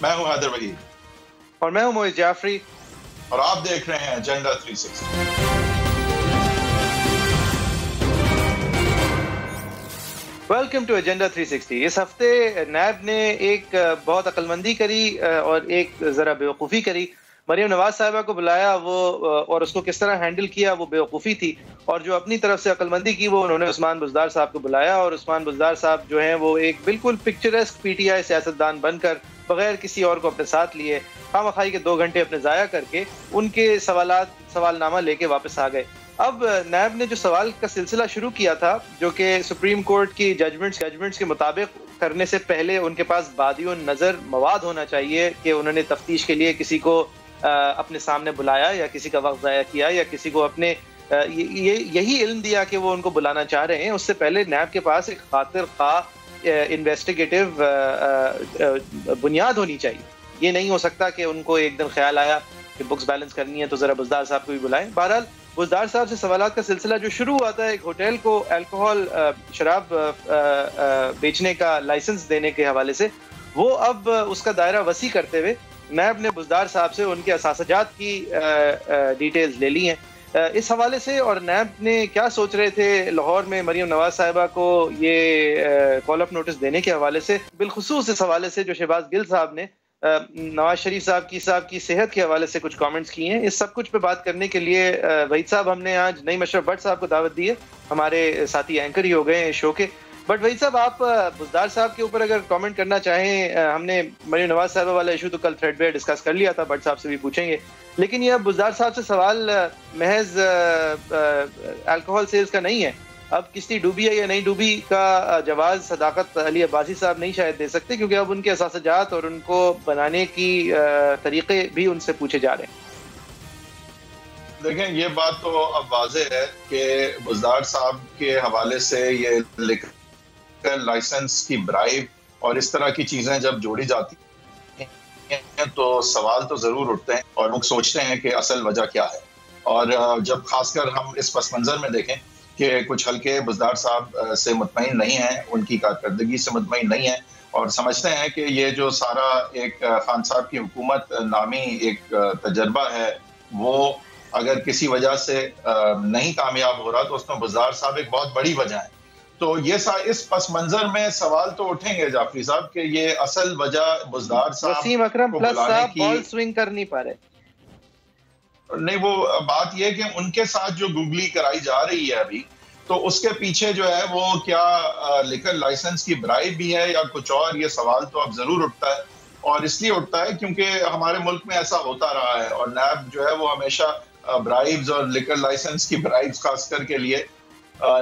میں ہوں حیدر وحید اور میں ہوں موئز جعفری اور آپ دیکھ رہے ہیں ایجنڈا 360۔ Welcome to agenda 360۔ اس ہفتے نیب نے ایک بہت عقل مندی کری اور ایک ذرا بیوقوفی کری۔ مریم نواز صاحبہ کو بلایا وہ اور اس کو کس طرح ہینڈل کیا وہ بیوقوفی تھی، اور جو اپنی طرف سے عقل مندی کی وہ انہوں نے عثمان بزدار صاحب کو بلایا، اور عثمان بزدار صاحب جو ہیں وہ ایک بالکل پکچرسک پی ٹی آئی سیاستدان بن کر بغیر کسی اور کو اپنے ساتھ لیے خواہ مخواہی کے 2 گھنٹے اپنے ضائع کر کے ان کے سوال نامہ لے کے واپس آ گئے۔ اب نیب نے جو سوال کا سلسلہ شروع کیا تھا جو کہ سپریم کورٹ کی ججمنٹس کے مطابق کرنے سے پہلے ان کے پاس بادی نظر مواد ہونا چاہیے کہ انہوں نے تفتیش کے لیے کسی کو اپنے سامنے بلایا یا کسی کا وقت ضائع کیا یا کسی کو اپنے یہی علم دیا کہ وہ ان کو بلانا چاہ رہے ہیں، اس سے پہلے نیب کے پاس ایک خاطر خواہ انویسٹیگیٹو بنیاد ہونی چاہیے۔ یہ نہیں ہو سکتا کہ ان کو ایک دن خیال آیا کہ بکس بیلنس کرنی ہے تو ذرا بزدار صاحب کو بھی بلائیں۔ بہرحال بزدار صاحب سے سوالات کا سلسلہ جو شروع ہوا تھا ایک ہوٹل کو الکوہول شراب بیچنے کا لائسنس دینے کے حوالے سے، وہ اب اس کا دائرہ وسیع کرتے ہوئے نیب نے بزدار صاحب سے ان کے اثاثجات کی ڈیٹیلز لے لی ہیں۔ اس حوالے سے اور نیب نے کیا سوچ رہے تھے لاہور میں مریم نواز صاحبہ کو یہ کال اپ نوٹس دینے کے حوالے سے، بالخصوص اس حوالے سے جو شہباز گل صاحب نے نواز شریف صاحب کی صحت کے حوالے سے کچھ کامنٹس کیے ہیں، اس سب کچھ پہ بات کرنے کے لیے وحید صاحب ہم نے آج نعیم اشرف بٹ صاحب کو دعوت دی ہے، ہمارے ساتھی اینکر ہی ہو گئے ہیں شو کے۔ بٹ وحید صاحب آپ بزدار صاحب کے اوپر اگر کامنٹ کرنا چاہیں، ہم نے مریم نواز صاحبہ والا ایشو تو کل تھریڈ پہ ڈسکس کر لیا تھا، بٹ صاحب سے بھی پوچھیں گے، لیکن یہ اب بزدار صاحب سے سوال محض الکوہول سیلز کا نہیں ہے، اب کشتی ڈوبی ہے یا نہیں ڈوبی کا جواز صداقت علی عباسی صاحب نہیں شاید دے سکتے، کیونکہ اب ان کے اثاثجات اور ان کو بنانے کی طریقے بھی ان سے پوچھے جا رہے ہیں۔ دیکھیں یہ بات تو اب واضح ہے کہ بزدار صاحب کے حوالے سے یہ لیکر لائسنس کی برائب اور اس طرح کی چیزیں جب جوڑی جاتی ہیں تو سوال تو ضرور اٹھتے ہیں اور لوگ سوچتے ہیں کہ اصل وجہ کیا ہے، اور جب خاص کر ہم اس پس منظر میں دیکھیں کہ کچھ حلقے بزدار صاحب سے مطمئن نہیں ہیں، ان کی کارکردگی سے مطمئن نہیں ہیں اور سمجھتے ہیں کہ یہ جو سارا ایک خان صاحب کی حکومت نامی ایک تجربہ ہے وہ اگر کسی وجہ سے نہیں کامیاب ہو رہا تو اس میں بزدار صاحب ایک بہت بڑی وجہ ہے۔ تو یہ اس پس منظر میں سوال تو اٹھیں گے جعفری صاحب کہ یہ اصل وجہ بزدار صاحب وسیم اکرم کو پلس بلانے صاحب کی بال سوئنگ کر نہیں پا رہے۔ نہیں، وہ بات یہ کہ ان کے ساتھ جو گوگلی کرائی جا رہی ہے ابھی، تو اس کے پیچھے جو ہے وہ کیا لیکر لائسنس کی برائب بھی ہے یا کچھ اور، یہ سوال تو اب ضرور اٹھتا ہے، اور اس لیے اٹھتا ہے کیونکہ ہمارے ملک میں ایسا ہوتا رہا ہے اور نیب جو ہے وہ ہمیشہ برائبز اور لیکر لائسنس کی برائبز خاص کر کے لیے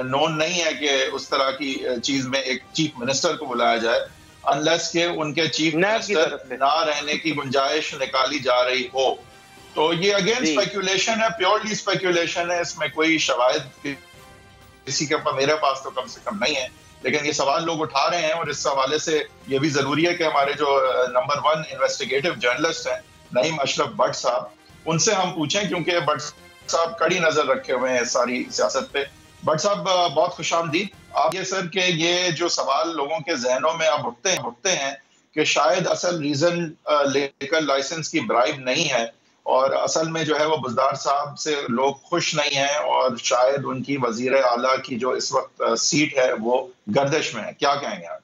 نون نہیں ہے کہ اس طرح کی چیز میں ایک چیف منسٹر کو بلایا جائے انلیس کہ ان کے چیف منسٹر نہ رہنے کی گنجائش نکالی جا رہی ہو۔ تو یہ اگین اسپیکولیشن ہے، پیورلی اسپیکولیشن ہے، اس میں کوئی شواہد کسی کے میرے پاس تو کم سے کم نہیں ہے، لیکن یہ سوال لوگ اٹھا رہے ہیں اور اس حوالے سے یہ بھی ضروری ہے کہ ہمارے جو نمبر 1 انویسٹیگیٹو جرنلسٹ ہیں نعیم اشرف بٹ صاحب، ان سے ہم پوچھیں کیونکہ بٹ صاحب کڑی نظر رکھے ہوئے ہیں ساری سیاست پہ۔ بٹ صاحب بہت خوش آمدید آپ۔ یہ سر کہ یہ جو سوال لوگوں کے ذہنوں میں اب اٹھتے ہیں کہ شاید اصل ریزن لیکر لائسنس کی برائب نہیں ہے اور اصل میں جو ہے وہ بزدار صاحب سے لوگ خوش نہیں ہیں اور شاید ان کی وزیر اعلیٰ کی جو اس وقت سیٹ ہے وہ گردش میں ہے، کیا کہیں گے آپ؟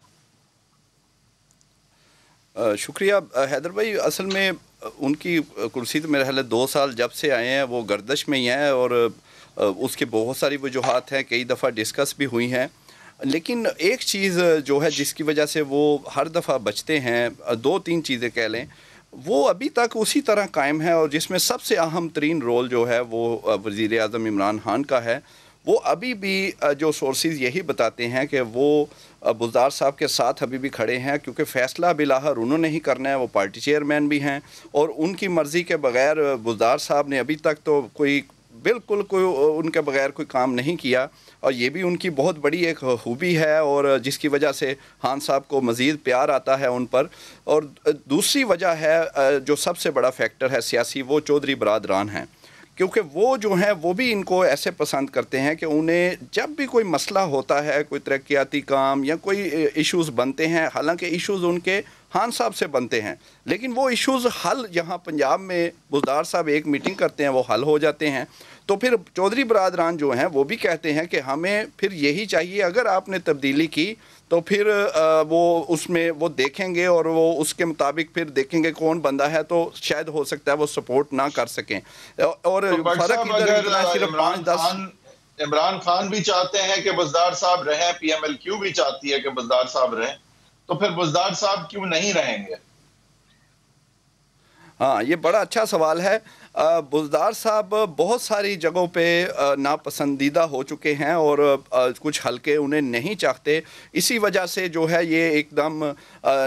شکریہ حیدر بھائی، اصل میں ان کی کرسی تو میرے خیال ہے 2 سال جب سے آئے ہیں وہ گردش میں ہی ہیں اور اس کے بہت ساری وجوہات ہیں، کئی دفعہ ڈسکس بھی ہوئی ہیں، لیکن ایک چیز جو ہے جس کی وجہ سے وہ ہر دفعہ بچتے ہیں، 2-3 چیزیں کہہ لیں، وہ ابھی تک اسی طرح قائم ہے، اور جس میں سب سے اہم ترین رول جو ہے وہ وزیر اعظم عمران خان کا ہے۔ وہ ابھی بھی جو سورسز یہی بتاتے ہیں کہ وہ بزدار صاحب کے ساتھ ابھی بھی کھڑے ہیں، کیونکہ فیصلہ بالآخر انہوں نے ہی کرنا ہے، وہ پارٹی چیئرمین بھی ہیں اور ان کی مرضی کے بغیر بزدار صاحب نے ابھی تک تو بالکل کوئی ان کے بغیر کوئی کام نہیں کیا، اور یہ بھی ان کی بہت بڑی ایک خوبی ہے اور جس کی وجہ سے خان صاحب کو مزید پیار آتا ہے ان پر۔ اور دوسری وجہ ہے جو سب سے بڑا فیکٹر ہے سیاسی، وہ چودھری برادران ہیں، کیونکہ وہ جو ہیں وہ بھی ان کو ایسے پسند کرتے ہیں کہ انہیں جب بھی کوئی مسئلہ ہوتا ہے، کوئی ترقیاتی کام یا کوئی ایشوز بنتے ہیں، حالانکہ ایشوز ان کے خان صاحب سے بنتے ہیں، لیکن وہ ایشوز حل یہاں پنجاب میں بزدار صاحب ایک میٹنگ کرتے ہیں، وہ حل ہو جاتے ہیں. تو پھر چودھری برادران جو ہیں وہ بھی کہتے ہیں کہ ہمیں پھر یہی چاہیے، اگر آپ نے تبدیلی کی تو پھر وہ اس میں وہ دیکھیں گے اور وہ اس کے مطابق پھر دیکھیں گے کون بندہ ہے، تو شاید ہو سکتا ہے وہ سپورٹ نہ کر سکیں. اور فرق ادھر اتنا صرف 5-10. عمران خان بھی چاہتے ہیں کہ بزدار صاحب رہیں، پی ایم ایل کیو بھی چاہتی ہے کہ بزدار صاحب رہیں، تو پھر بزدار صاحب کیوں نہیں رہیں گے؟ ہاں، یہ بڑا اچھا سوال ہے. بزدار صاحب بہت ساری جگہوں پہ ناپسندیدہ ہو چکے ہیں اور کچھ حلقے انہیں نہیں چاہتے، اسی وجہ سے جو ہے یہ ایک دم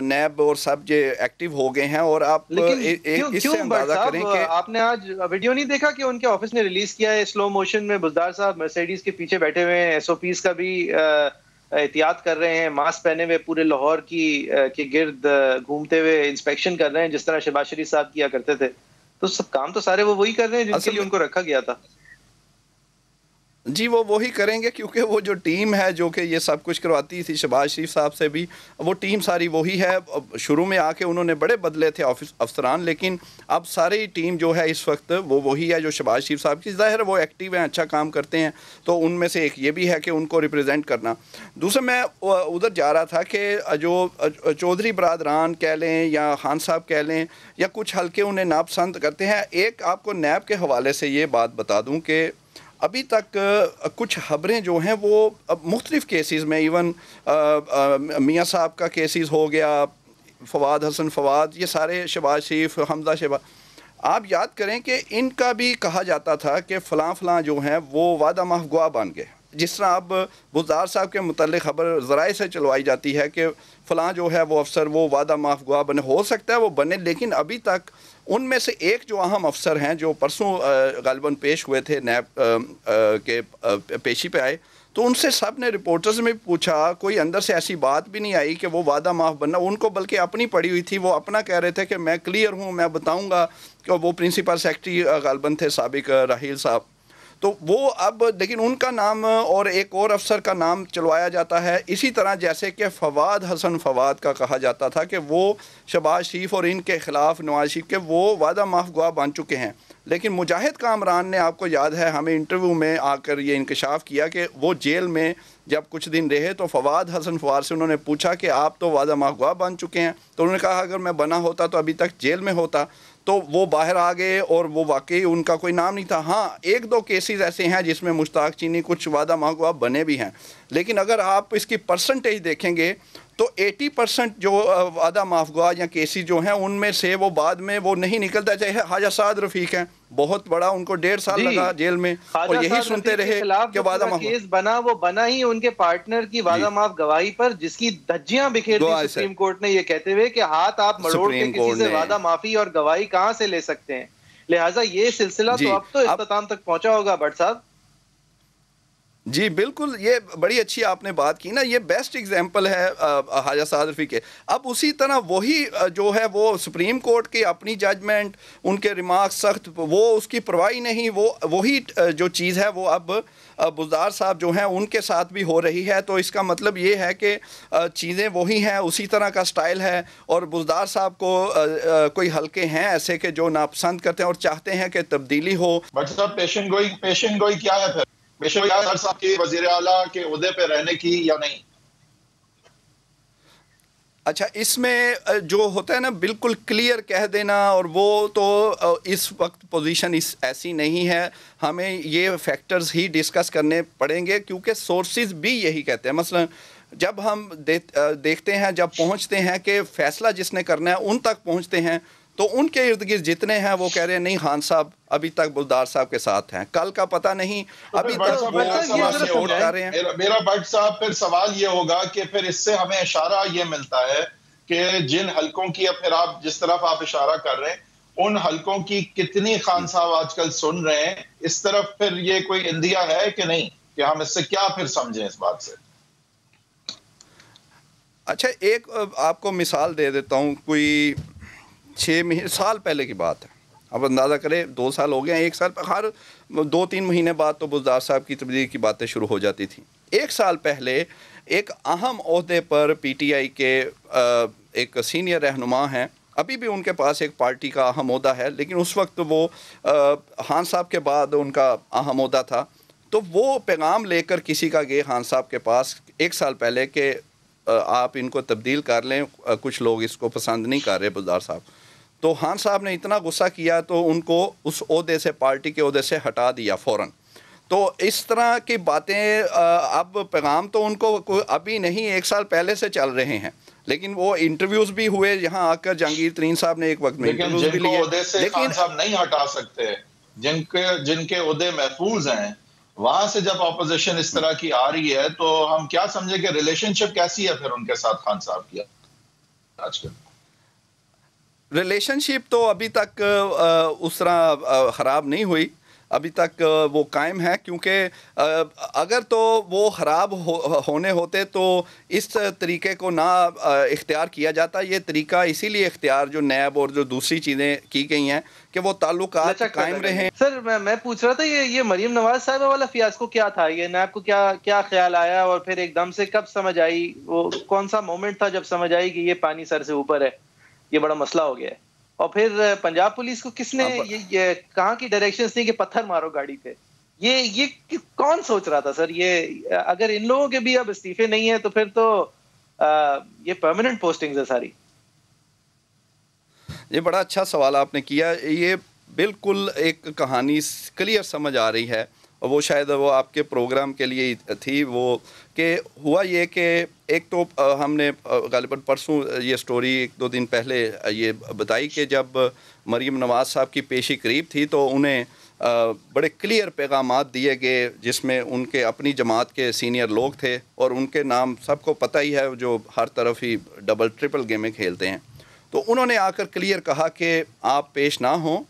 نیب اور سب جو ایکٹیو ہو گئے ہیں. اور آپ اس سے اندازہ کریں کہ آپ نے آج ویڈیو نہیں دیکھا کہ ان کے آفس نے ریلیز کیا ہے سلو موشن میں، بزدار صاحب مرسیڈیز کے پیچھے بیٹھے ہوئے ہیں، ایس او پیز کا بھی احتیاط کر رہے ہیں، ماسک پہنے ہوئے پورے لاہور کے گرد گھومتے ہوئے انسپیکشن کر رہے ہیں جس طرح شہباز شریف صاحب کیا کرتے تھے. تو سب کام تو سارے وہ وہی کر رہے ہیں جن کے لیے ان کو رکھا گیا تھا. جی وہ وہی کریں گے، کیونکہ وہ جو ٹیم ہے جو کہ یہ سب کچھ کرواتی تھی شہباز شریف صاحب سے بھی، وہ ٹیم ساری وہی ہے. شروع میں آ کے انہوں نے بڑے بدلے تھے افسران، لیکن اب ساری ٹیم جو ہے اس وقت وہ وہی ہے جو شہباز شریف صاحب کی. ظاہر وہ ایکٹیو ہیں، اچھا کام کرتے ہیں، تو ان میں سے ایک یہ بھی ہے کہ ان کو ریپرزینٹ کرنا. دوسرا میں ادھر جا رہا تھا کہ جو چودھری برادران کہہ لیں یا خان صاحب کہہ لیں یا کچھ حلقے انہیں ناپسند کرتے ہیں. ایک آپ کو نیب کے حوالے سے یہ بات بتا دوں کہ ابھی تک کچھ خبریں جو ہیں وہ مختلف کیسز میں، ایون میاں صاحب کا کیسز ہو گیا، فواد حسن فواد، یہ سارے شہباز شریف، حمزہ شہباز، آپ یاد کریں کہ ان کا بھی کہا جاتا تھا کہ فلاں فلاں جو ہیں وہ وعدہ معاف گواہ بن گئے. جس طرح اب بزدار صاحب کے متعلق خبر ذرائع سے چلوائی جاتی ہے کہ فلاں جو ہے وہ افسر وہ وعدہ معاف گواہ بنے، ہو سکتا ہے وہ بنے، لیکن ابھی تک ان میں سے ایک جو اہم افسر ہیں جو پرسوں غالباً پیش ہوئے تھے نیب کے پیشی پہ آئے، تو ان سے سب نے رپورٹرز میں پوچھا، کوئی اندر سے ایسی بات بھی نہیں آئی کہ وہ وعدہ معاف بننا. ان کو بلکہ اپنی پڑی ہوئی تھی، وہ اپنا کہہ رہے تھے کہ میں کلیئر ہوں، میں بتاؤں گا کہ وہ پرنسپل سیکرٹری غالباً تھے سابق راحیل صاحب. تو وہ اب لیکن ان کا نام اور ایک اور افسر کا نام چلوایا جاتا ہے. اسی طرح جیسے کہ فواد حسن فواد کا کہا جاتا تھا کہ وہ شہباز شریف اور ان کے خلاف نواز شریف کے وہ وعدہ معاف گواہ بن چکے ہیں. لیکن مجاہد کامران نے، آپ کو یاد ہے، ہمیں انٹرویو میں آ کر یہ انکشاف کیا کہ وہ جیل میں جب کچھ دن رہے تو فواد حسن فواد سے انہوں نے پوچھا کہ آپ تو وعدہ معاف گواہ بن چکے ہیں، تو انہوں نے کہا اگر میں بنا ہوتا تو ابھی تک جیل میں ہوتا. تو وہ باہر آ گئے اور وہ واقعی ان کا کوئی نام نہیں تھا. ہاں، ایک دو کیسز ایسے ہیں جس میں مشتاق چینی کچھ وعدہ معاف گواہ بنے بھی ہیں، لیکن اگر آپ اس کی پرسنٹیج دیکھیں گے تو 80% جو وعدہ معاف گواہ یا کیسز جو ہیں ان میں سے وہ بعد میں وہ نہیں نکلتا. چاہے خواجہ سعد رفیق ہیں، بہت بڑا، ان کو 1.5 سال لگا جیل میں، اور یہی سنتے رہے کہ وعدہ معاف کیس بنا، وہ بنا ہی ان کے پارٹنر کی وعدہ معاف گواہی پر، جس کی دھجیاں بکھیر دی سپریم کورٹ نے یہ کہتے ہوئے کہ ہاتھ آپ مڑوڑ کے کسی سے وعدہ معافی اور گواہی کہاں سے لے سکتے ہیں. لہٰذا یہ سلسلہ تو اب تو اختتام تک پہنچا ہوگا بٹ صاحب. جی بالکل، یہ بڑی اچھی آپ نے بات کی نا، یہ بیسٹ ایگزامپل ہے خواجہ سعد رفیق کے. اب اسی طرح وہی جو ہے وہ سپریم کورٹ کی اپنی ججمنٹ، ان کے ریمارکس سخت، وہ اس کی پرواہی نہیں، وہی جو چیز ہے وہ اب بزدار صاحب جو ہیں ان کے ساتھ بھی ہو رہی ہے. تو اس کا مطلب یہ ہے کہ چیزیں وہی ہیں، اسی طرح کا سٹائل ہے. اور بزدار صاحب کو کوئی حلقے ہیں ایسے کہ جو ناپسند کرتے ہیں اور چاہتے ہیں کہ تبدیلی ہو. بٹ صاحب پیشن گوئی کیا ہے پھر؟ سر صاحب کی وزیر اعلیٰ کے عہدے پہ رہنے کی یا نہیں؟ اچھا، اس میں جو ہوتا ہے نا بالکل کلیئر کہہ دینا، اور وہ تو اس وقت پوزیشن ایسی نہیں ہے. ہمیں یہ فیکٹرز ہی ڈسکس کرنے پڑیں گے کیونکہ سورسز بھی یہی کہتے ہیں. مثلا جب ہم دیکھتے ہیں، جب پہنچتے ہیں کہ فیصلہ جس نے کرنا ہے ان تک پہنچتے ہیں، تو ان کے ارد گرد جتنے ہیں وہ کہہ رہے ہیں نہیں خان صاحب ابھی تک بزدار صاحب کے ساتھ ہیں، کل کا پتہ نہیں، ابھی تک وہ سپورٹ کر رہے ہیں. میرا بٹ صاحب پھر سوال یہ ہوگا کہ پھر اس سے ہمیں اشارہ یہ ملتا ہے کہ جن حلقوں کی اب پھر آپ جس طرف آپ اشارہ کر رہے ہیں ان حلقوں کی کتنی خان صاحب آج کل سن رہے ہیں، اس طرف پھر یہ کوئی اندیا ہے کہ نہیں، کہ ہم اس سے کیا پھر سمجھیں اس بات سے؟ اچھا، ایک آپ کو مثال دے دیتا ہوں. کوئی 6 سال پہلے کی بات ہے، اب اندازہ کرے 2 سال ہو گئے ہیں، 1 سال ہر 2-3 مہینے بعد تو بزدار صاحب کی تبدیلی کی باتیں شروع ہو جاتی تھیں. 1 سال پہلے ایک اہم عہدے پر پی ٹی آئی کے ایک سینئر رہنما ہیں, ابھی بھی ان کے پاس ایک پارٹی کا اہم عہدہ ہے, لیکن اس وقت وہ خان صاحب کے بعد ان کا اہم عہدہ تھا. تو وہ پیغام لے کر کسی کا گئے خان صاحب کے پاس 1 سال پہلے کہ آپ ان کو تبدیل کر لیں, کچھ لوگ اس کو پسند نہیں کر رہے بزدار صاحب. تو خان صاحب نے اتنا غصہ کیا تو ان کو اس عہدے سے, پارٹی کے عہدے سے ہٹا دیا فوراً. تو اس طرح کی باتیں اب پیغام تو ان کو ابھی نہیں 1 سال پہلے سے چل رہے ہیں, لیکن وہ انٹرویوز بھی ہوئے یہاں آ کر. جہانگیر ترین صاحب نے ایک وقت میں انٹرویوز بھی لیے, عہدے سے خان صاحب نہیں ہٹا سکتے, جن کے عہدے محفوظ ہیں, وہاں سے جب اپوزیشن اس طرح کی آ رہی ہے تو ہم کیا سمجھے کہ ریلیشن شپ کیسی ہے پھر ان کے ساتھ خان صاحب کی آج کل؟ ریلیشن شپ تو ابھی تک اس طرح خراب نہیں ہوئی, ابھی تک وہ قائم ہے, کیونکہ اگر تو وہ خراب ہونے ہوتے تو اس طریقے کو نہ اختیار کیا جاتا. یہ طریقہ اسی لیے اختیار جو نیب اور جو دوسری چیزیں کی گئی ہیں کہ وہ تعلقات قائم رہیں. سر میں پوچھ رہا تھا یہ مریم نواز صاحبہ والا فیاسکو کیا تھا, یہ نیب کو کیا خیال آیا, اور پھر ایک دم سے کب سمجھ آئی, وہ کون سا مومنٹ تھا جب سمجھ آئی کہ یہ پانی سر سے اوپر ہے, یہ بڑا مسئلہ ہو گیا ہے؟ اور پھر پنجاب پولیس کو کس نے یہ کہاں کی ڈائریکشنز تھی کہ پتھر مارو گاڑی پہ, یہ کون سوچ رہا تھا سر؟ یہ اگر ان لوگوں کے بھی اب استعفے نہیں ہیں تو پھر تو یہ پرماننٹ پوسٹنگز ہے ساری. یہ بڑا اچھا سوال آپ نے کیا, یہ بالکل ایک کہانی کلیئر سمجھ آ رہی ہے, اور وہ شاید وہ آپ کے پروگرام کے لیے تھی. وہ کہ ہوا یہ کہ ایک تو ہم نے غالباً پرسوں یہ سٹوری 1-2 دن پہلے یہ بتائی کہ جب مریم نواز صاحب کی پیشی قریب تھی تو انہیں بڑے کلیئر پیغامات دیے گئے, جس میں ان کے اپنی جماعت کے سینئر لوگ تھے, اور ان کے نام سب کو پتہ ہی ہے جو ہر طرف ہی ڈبل ٹرپل گیمیں کھیلتے ہیں. تو انہوں نے آ کر کلیئر کہا کہ آپ پیش نہ ہوں,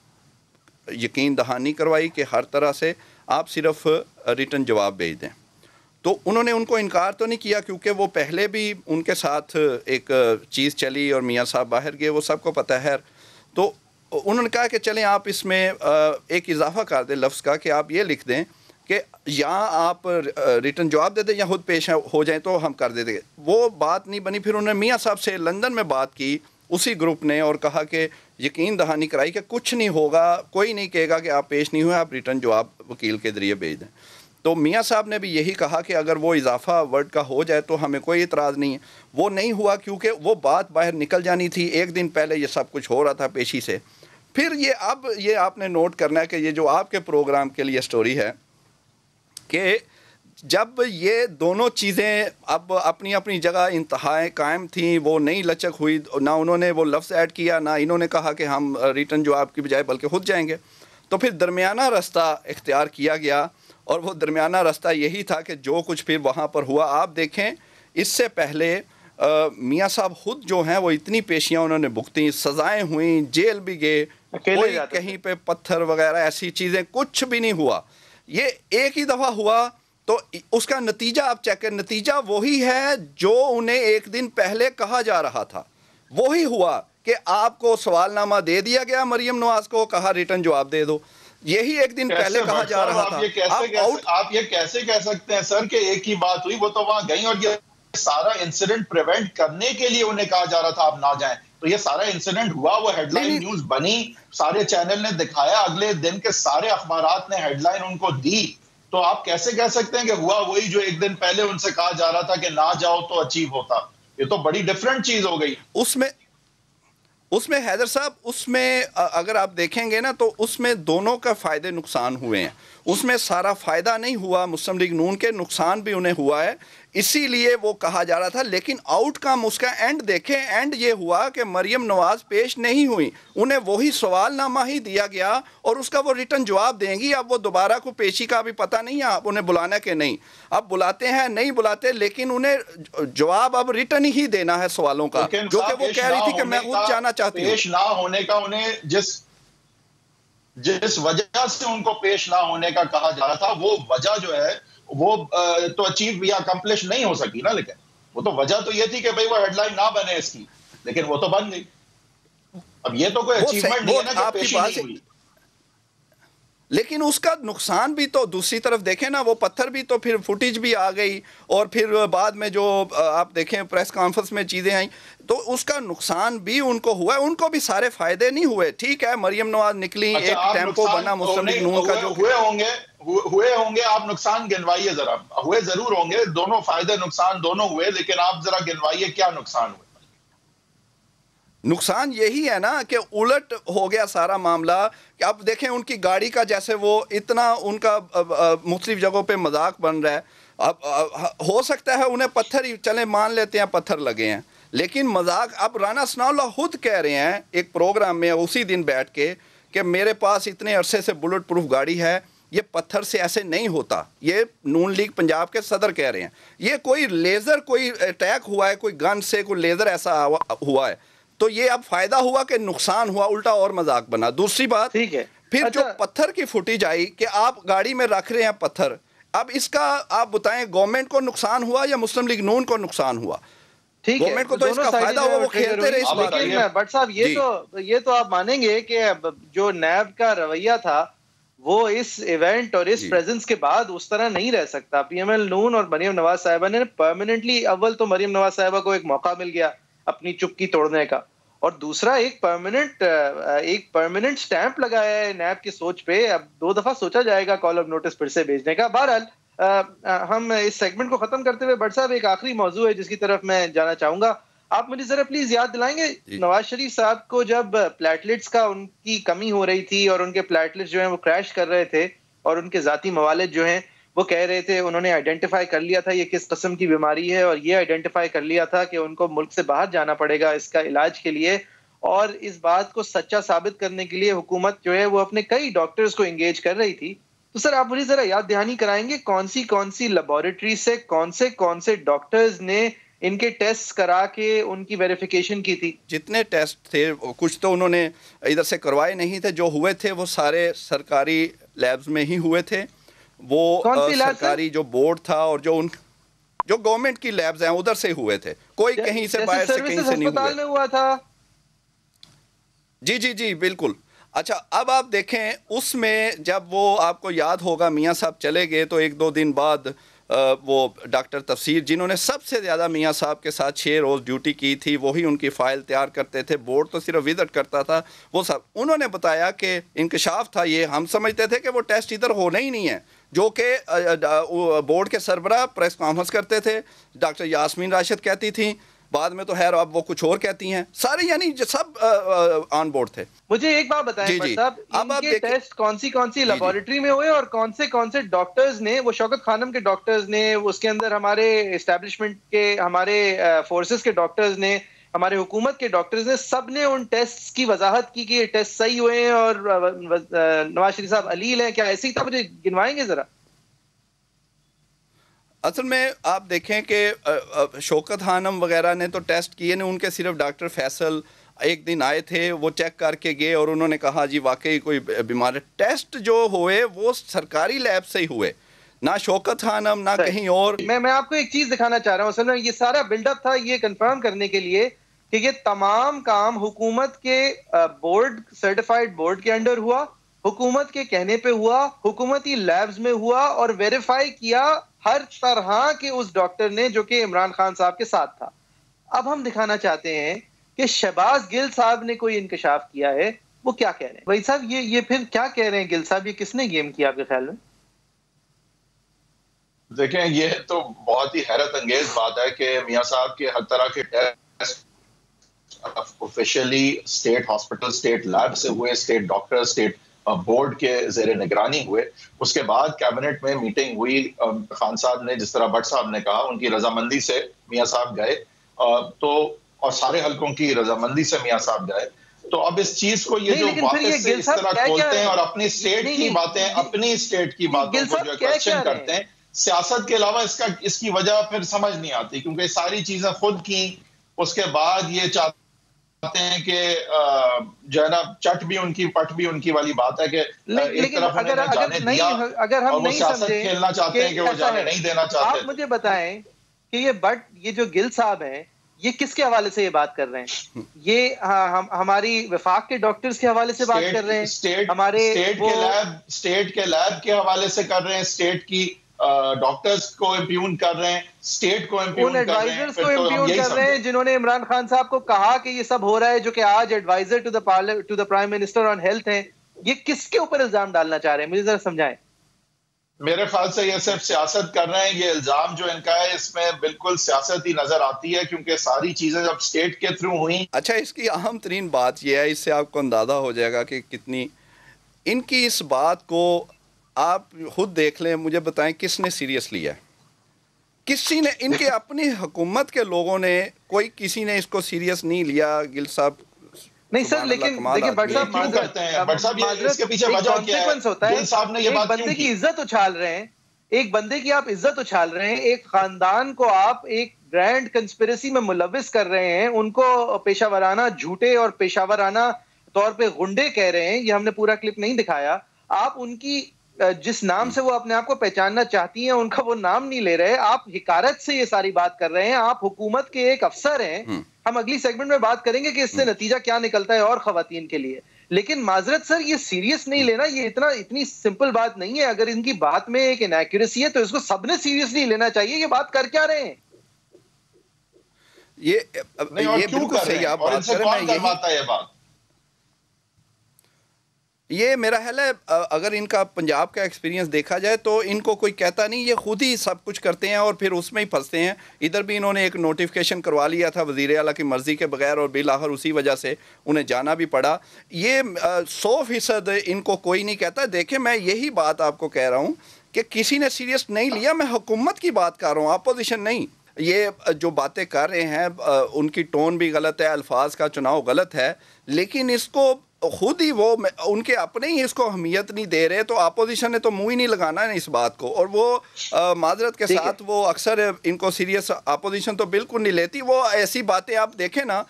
یقین دہانی کروائی کہ ہر طرح سے آپ صرف ریٹن جواب بھیج دیں. تو انہوں نے ان کو انکار تو نہیں کیا, کیونکہ وہ پہلے بھی ان کے ساتھ ایک چیز چلی اور میاں صاحب باہر گئے, وہ سب کو پتہ ہے. تو انہوں نے کہا کہ چلیں آپ اس میں ایک اضافہ کر دیں لفظ کا, کہ آپ یہ لکھ دیں کہ یا آپ ریٹن جواب دے دیں یا خود پیش ہو جائیں تو ہم کر دے دیں. وہ بات نہیں بنی. پھر انہوں نے میاں صاحب سے لندن میں بات کی اسی گروپ نے, اور کہا کہ یقین دہانی کرائی کہ کچھ نہیں ہوگا, کوئی نہیں کہے گا کہ آپ پیش نہیں ہوئے, آپ ریٹن جواب وکیل کے ذریعے بھیج دیں. تو میاں صاحب نے بھی یہی کہا کہ اگر وہ اضافہ ورڈ کا ہو جائے تو ہمیں کوئی اعتراض نہیں ہے. وہ نہیں ہوا کیونکہ وہ بات باہر نکل جانی تھی, 1 دن پہلے یہ سب کچھ ہو رہا تھا پیشی سے. پھر اب یہ آپ نے نوٹ کرنا ہے کہ یہ جو آپ کے پروگرام کے لیے سٹوری ہے کہ جب یہ دونوں چیزیں اب اپنی اپنی جگہ انتہائیں قائم تھیں, وہ نہیں لچک ہوئی, نہ انہوں نے وہ لفظ ایڈ کیا, نہ انہوں نے کہا کہ ہم ریٹن جواب کی بجائے بلکہ خود جائیں گے. تو پھر درمیانہ رستہ اختیار کیا گیا, اور وہ درمیانہ رستہ یہی تھا کہ جو کچھ پھر وہاں پر ہوا آپ دیکھیں. اس سے پہلے میاں صاحب خود جو ہیں وہ اتنی پیشیاں انہوں نے بھگتیں, سزائیں ہوئیں, جیل بھی گئے, کوئی کہیں پہ پتھر وغیرہ ایسی چیزیں کچھ بھی نہیں ہوا. یہ ایک ہی دفعہ ہوا تو اس کا نتیجہ آپ چیک کریں, نتیجہ وہی ہے جو انہیں 1 دن پہلے کہا جا رہا تھا. وہی ہوا کہ آپ کو سوال نامہ دے دیا گیا, مریم نواز کو کہا ریٹن جواب دے دو. یہی 1 دن پہلے کہا جا رہا تھا. آپ یہ کیسے کہہ سکتے ہیں سر کہ ایک ہی بات ہوئی؟ وہ تو وہاں گئی اور یہ سارا انسیڈنٹ پریونٹ کرنے کے لیے انہیں کہا جا رہا تھا آپ نہ جائیں. تو یہ سارا انسیڈنٹ ہوا, وہ ہیڈ لائن نیوز بنی, سارے چینل نے دکھایا, اگلے دن کے سارے اخبارات نے ہیڈ لائن ان کو دی. تو آپ کیسے کہہ سکتے ہیں کہ ہوا وہی جو 1 دن پہلے ان سے کہا جا رہا تھا کہ نہ جاؤ تو اچیو ہوتا؟ یہ تو بڑی ڈیفرنٹ چیز ہو گئی. اس میں حیدر صاحب, اس میں اگر آپ دیکھیں گے نا تو اس میں دونوں کا فائدے نقصان ہوئے ہیں. اس میں سارا فائدہ نہیں ہوا مسلم لیگ نون کے, نقصان بھی انہیں ہوا ہے, اسی لیے وہ کہا جا رہا تھا. لیکن آؤٹ کم اس کا اینڈ دیکھیں, اینڈ یہ ہوا کہ مریم نواز پیش نہیں ہوئی, انہیں وہی سوال نامہ ہی دیا گیا اور اس کا وہ ریٹن جواب دیں گی. اب وہ دوبارہ کو پیشی کا بھی پتہ نہیں ہے اب انہیں بلانا کہ نہیں, اب بلاتے ہیں نہیں بلاتے, لیکن انہیں جواب اب ریٹن ہی دینا ہے سوالوں کا, جو کہ وہ کہہ رہی تھی کہ میں خود جانا چاہتی ہوں. پیش نہ ہونے کا انہیں جس وجہ سے ان کو پیش نہ ہونے کا کہا جا رہا تھا, وہ وجہ جو ہے وہ تو اچیو یا اکمپلش نہیں ہو سکی نا. لیکن وہ تو وجہ تو یہ تھی کہ بھئی وہ ہیڈ لائن نہ بنے اس کی, لیکن وہ تو بن گئی. اب یہ تو کوئی اچیومنٹ نہیں ہے نا کہ پیشی نہیں ہوئی. لیکن اس کا نقصان بھی تو دوسری طرف دیکھیں نا, وہ پتھر بھی تو پھر فوٹیج بھی آ گئی, اور پھر بعد میں جو آپ دیکھیں پریس کانفرنس میں چیزیں آئیں, تو اس کا نقصان بھی ان کو ہوا ہے. ان کو بھی سارے فائدے نہیں ہوئے. ٹھیک ہے, مریم نواز نکلی, ایک ٹیمپو بنا مسلم لیگ نون کا, جو ہوئے ہوں گے, آپ نقصان گنوائیے ذرا. ہوئے ضرور ہوں گے, دونوں فائدے نقصان دونوں ہوئے, لیکن آپ ذرا گنوائیے کیا نقصان ہوئے. نقصان یہی ہے نا کہ الٹ ہو گیا سارا معاملہ. کہ اب دیکھیں ان کی گاڑی کا جیسے وہ اتنا ان کا مختلف جگہوں پہ مذاق بن رہا ہے. اب ہو سکتا ہے انہیں پتھر ہی چلیں مان لیتے ہیں پتھر لگے ہیں, لیکن مذاق اب رانا ثناء اللہ خود کہہ رہے ہیں ایک پروگرام میں اسی دن بیٹھ کے کہ میرے پاس اتنے عرصے سے بلٹ پروف گاڑی ہے, یہ پتھر سے ایسے نہیں ہوتا. یہ نون لیگ پنجاب کے صدر کہہ رہے ہیں. یہ کوئی لیزر کوئی اٹیک ہوا ہے, کوئی گن سے کوئی لیزر ایسا ہوا ہے, تو یہ اب فائدہ ہوا کہ نقصان ہوا, الٹا اور مذاق بنا. دوسری بات, ٹھیک ہے, پھر جو پتھر کی فوٹیج آئی کہ آپ گاڑی میں رکھ رہے ہیں پتھر, اب اس کا آپ بتائیں گورنمنٹ کو نقصان ہوا یا مسلم لیگ نون کو نقصان ہوا؟ گورنمنٹ کو تو اس کا فائدہ ہوا, وہ کھیلتے رہے اس بات میں. بٹ صاحب یہ تو آپ مانیں گے کہ جو نیب کا رویہ تھا وہ اس ایونٹ اور اس پریزنس کے بعد اس طرح نہیں رہ سکتا. پی ایم ایل نون اور مریم نواز صاحبہ نے پرماننٹلی, اول تو مریم نواز صاحبہ کو ایک موقع مل گیا اپنی چپکی توڑنے کا, اور دوسرا ایک پرماننٹ سٹیمپ لگایا ہے نیب کی سوچ پہ. اب 2 دفعہ سوچا جائے گا کال آف نوٹس پھر سے بھیجنے کا. بہرحال ہم اس سیگمنٹ کو ختم کرتے ہوئے بٹ صاحب ایک آخری موضوع ہے جس کی طرف میں جانا چاہوں گا. آپ مجھے ذرا پلیز یاد دلائیں گے, نواز شریف صاحب کو جب پلیٹلیٹس کا ان کی کمی ہو رہی تھی اور ان کے پلیٹلیٹس جو ہیں وہ کریش کر رہے تھے, اور ان کے ذاتی موالد جو ہیں وہ کہہ رہے تھے, انہوں نے آئیڈینٹیفائی کر لیا تھا یہ کس قسم کی بیماری ہے, اور یہ آئیڈینٹیفائی کر لیا تھا کہ ان کو ملک سے باہر جانا پڑے گا اس کا علاج کے لیے, اور اس بات کو سچا ثابت کرنے کے لیے حکومت جو ہے وہ اپنے کئی ڈاکٹرز کو انگیج کر رہی تھی. تو سر آپ مجھے ذرا یاد دہانی کرائیں گے کون سی لیبارٹری سے کون سے ڈاکٹرز نے ان کے ٹیسٹ کرا کے ان کی ویریفیکیشن کی تھی؟ جتنے ٹیسٹ تھے کچھ تو انہوں نے ادھر سے کروائے نہیں تھے, جو ہوئے تھے وہ سارے سرکاری لیبز میں ہی ہوئے تھے. وہ سرکاری جو بورڈ تھا اور جو گورنمنٹ کی لیبز ہیں ادھر سے ہوئے تھے, کوئی کہیں سے باہر سے کہیں سے نہیں ہسپتال میں ہوا تھا. جی بالکل. اچھا, اب آپ دیکھیں اس میں جب وہ آپ کو یاد ہوگا میاں صاحب چلے گئے تو 1-2 دن بعد وہ ڈاکٹر تفسیر جنہوں نے سب سے زیادہ میاں صاحب کے ساتھ 6 روز ڈیوٹی کی تھی, وہی ان کی فائل تیار کرتے تھے, بورڈ تو صرف وزٹ کرتا تھا, وہ سب انہوں نے بتایا کہ انکشاف تھا یہ. ہم سمجھتے تھے کہ وہ ٹیسٹ ادھر ہونا ہی نہیں ہے, جو کہ بورڈ کے سربراہ پریس کانفرنس کرتے تھے, ڈاکٹر یاسمین راشد کہتی تھیں, بعد میں تو خیر اب وہ کچھ اور کہتی ہیں, سارے یعنی سب آن بورڈ تھے. مجھے ایک بات بتائیں صاحب, ان کے ٹیسٹ کون سی لیبارٹری میں ہوئے, اور کون سے ڈاکٹرز نے, وہ شوکت خانم کے ڈاکٹرز نے, اس کے اندر ہمارے اسٹیبلشمنٹ کے, ہمارے فورسز کے ڈاکٹرز نے, ہمارے حکومت کے ڈاکٹرز نے, سب نے ان ٹیسٹ کی وضاحت کی کہ یہ ٹیسٹ صحیح ہوئے ہیں اور نواز شریف صاحب علیل ہیں کیا؟ ایسی تھا, مجھے گنوائیں گے ذرا؟ اصل میں آپ دیکھیں کہ شوکت خانم وغیرہ نے تو ٹیسٹ کیے نہیں, ان کے صرف ڈاکٹر فیصل ایک دن آئے تھے, وہ چیک کر کے گئے اور انہوں نے کہا جی واقعی کوئی بیمار ہے. ٹیسٹ جو ہوئے وہ سرکاری لیب سے ہی ہوئے, نہ شوکت خانم نہ کہیں اور. میں آپ کو ایک چیز دکھانا چاہ رہا ہوں, اصل میں یہ سارا بلڈ اپ تھا یہ کنفرم کرنے کے لیے کہ یہ تمام کام حکومت کے بورڈ, سرٹیفائیڈ بورڈ کے انڈر ہوا, حکومت کے کہنے پہ ہوا, حکومتی لیبز میں ہوا, اور ویریفائی کیا ہر طرح کہ اس ڈاکٹر نے جو کہ عمران خان صاحب کے ساتھ تھا. اب ہم دکھانا چاہتے ہیں کہ شہباز گل صاحب نے کوئی انکشاف کیا ہے, وہ کیا کہہ رہے ہیں بھائی صاحب؟ یہ پھر کیا کہہ رہے ہیں گل صاحب, یہ کس نے گیم کیا آپ کے خیال میں؟ دیکھیں یہ تو بہت ہی حیرت انگیز بات ہے کہ میاں صاحب کے ہر طرح کے test officially state hospital, state lab سے ہوئے, اسٹیٹ ڈاکٹر, اسٹیٹ بورڈ کے زیر نگرانی ہوئے. اس کے بعد کیبنٹ میں میٹنگ ہوئی, خان صاحب نے جس طرح بٹ صاحب نے کہا ان کی رضامندی سے میاں صاحب گئے, تو اور سارے حلقوں کی رضامندی سے میاں صاحب گئے. تو اب اس چیز کو یہ جو واپس سے اس طرح کھولتے ہیں اور اپنی اسٹیٹ کی باتیں, اپنی اسٹیٹ کی باتوں کو جو کوشچن کرتے ہیں, سیاست کے علاوہ اس کی وجہ پھر سمجھ نہیں آتی, کیونکہ ساری چیزیں خود کی, اس کے بعد یہ چاہتے ہیں کہ جو ہے نا چٹ بھی ان کی پٹ بھی ان کی والی بات ہے کہ ایک طرف انہوں نے جانے دیا اور وہ سیاست کھیلنا چاہتے ہیں کہ وہ جانے نہیں دینا چاہتے. آپ مجھے بتائیں کہ یہ جو گل صاحب ہیں یہ کس کے حوالے سے یہ بات کر رہے ہیں؟ یہ ہماری وفاق کے ڈاکٹرز کے حوالے سے بات کر رہے ہیں، ہمارے اسٹیٹ کے لیب کے حوالے سے کر رہے ہیں، اسٹیٹ کی ڈاکٹرز کو امپیون کر رہے ہیں، اسٹیٹ کو امپیون کر رہے ہیں، ایڈوائزرز کو امپیون کر رہے ہیں جنہوں نے عمران خان صاحب کو کہا کہ یہ سب ہو رہا ہے، جو کہ آج adviser to the prime minister on health ہیں. یہ کس کے اوپر الزام ڈالنا چاہ رہے ہیں؟ مجھے ذرا سمجھائیں. میرے خیال سے یہ صرف سیاست کر رہے ہیں. یہ الزام جو ان کا ہے اس میں بالکل سیاست ہی نظر آتی ہے، کیونکہ ساری چیزیں جب اسٹیٹ کے تھرو ہوئیں. اچھا، اس کی اہم ترین بات یہ ہے، اس سے آپ کو اندازہ ہو جائے گا کہ کتنی ان کی اس بات کو آپ خود دیکھ لیں. مجھے بتائیں کس نے سیریس لیا ہے؟ کسی نے، ان کے اپنی حکومت کے لوگوں نے، کوئی کسی نے اس کو سیریس نہیں لیا. گل صاحب نہیں سر، لیکن دیکھیں بٹ صاحب کیوں کرتے ہیں؟ بٹ صاحب یہ اس کے پیچھے وجہ کیا ہے؟ گل صاحب نے یہ بات کیوں کی؟ ایک بندے کی عزت اچھال رہے ہیں، ایک بندے کی آپ عزت اچھال رہے ہیں، ایک خاندان کو آپ ایک گرینڈ کنسپریسی میں ملوث کر رہے ہیں، ان کو پیشہ ورانہ جھوٹے اور پیشہ ورانہ طور پہ غنڈے کہہ رہے ہیں. یہ ہم نے پورا کلپ نہیں دکھایا. آپ ان کی جس نام سے وہ اپنے آپ کو پہچاننا چاہتی ہیں ان کا وہ نام نہیں لے رہے. آپ حکارت سے یہ ساری بات کر رہے ہیں. آپ حکومت کے ایک افسر ہیں. ہم اگلی سیگمنٹ میں بات کریں گے کہ اس سے نتیجہ کیا نکلتا ہے اور خواتین کے لیے. لیکن معذرت سر، یہ سیریس نہیں لینا، یہ اتنی سمپل بات نہیں ہے. اگر ان کی بات میں ایک انیکوریسی ہے تو اس کو سب نے سیریسلی لینا چاہیے. یہ بات کر کیا رہے ہیں؟ یہ بالکل صحیح آپ بات کر رہے ہیں. میں یہی یہ میرا خیال ہے اگر ان کا پنجاب کا ایکسپیرینس دیکھا جائے تو ان کو کوئی کہتا نہیں، یہ خود ہی سب کچھ کرتے ہیں اور پھر اس میں ہی پھنستے ہیں. ادھر بھی انہوں نے ایک نوٹیفیکیشن کروا لیا تھا وزیر اعلیٰ کی مرضی کے بغیر اور بالآخر اسی وجہ سے انہیں جانا بھی پڑا. یہ 100% ان کو کوئی نہیں کہتا. دیکھیں میں یہی بات آپ کو کہہ رہا ہوں کہ کسی نے سیریس نہیں لیا. میں حکومت کی بات کر رہا ہوں، اپوزیشن نہیں. یہ جو باتیں کر رہے ہیں ان کی ٹون بھی غلط ہے، الفاظ کا چناؤ غلط ہے، لیکن اس کو خود ہی وہ ان کے اپنے ہی اس کو اہمیت نہیں دے رہے. تو اپوزیشن نے تو منہ ہی نہیں لگانا ہے اس بات کو. اور وہ معذرت کے ساتھ وہ اکثر ان کو سیریس اپوزیشن تو بالکل نہیں لیتی. وہ ایسی باتیں آپ دیکھیں نا،